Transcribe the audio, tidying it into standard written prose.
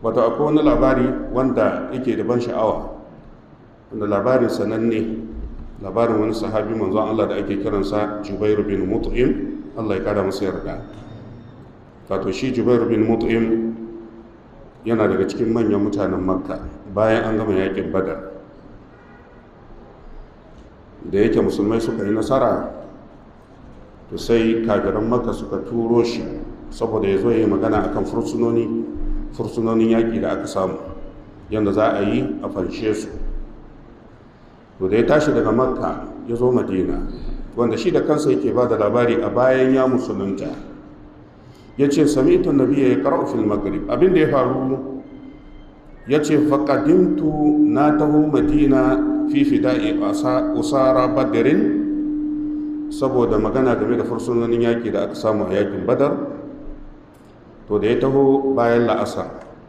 wato akwai wani labari wanda yake da ban sha'awa, wanda labarin sananne, labarin wani sahabi manzon Allah da ake kiransa Jubair bin Mut'im, Allah ya kara masa yarda. Wato shi Jubair bin Mut'im yana daga cikin manyan mutanen Makka bayan an gama yakin Badar. Da yake musulmai suka yi nasara, to sai kafiran Makka suka turo shi saboda ya zo ya yi magana akan fursunonin yaƙi da aka samu, yadda za a yi a fanshe su. To da ya tashi daga Makka ya zo Madina, wanda shi da kansa yake ba da labari a bayan ya musulunta, ya ce sami'tu nabiyya ya qara'u fil maghrib. Abin da ya faru, ya ce faqadimtu, na taho Madina fi fida'i usara badrin, saboda magana game da fursunonin yaƙi da aka samu a yaƙin Badar. To da ya taho bayan la'asar,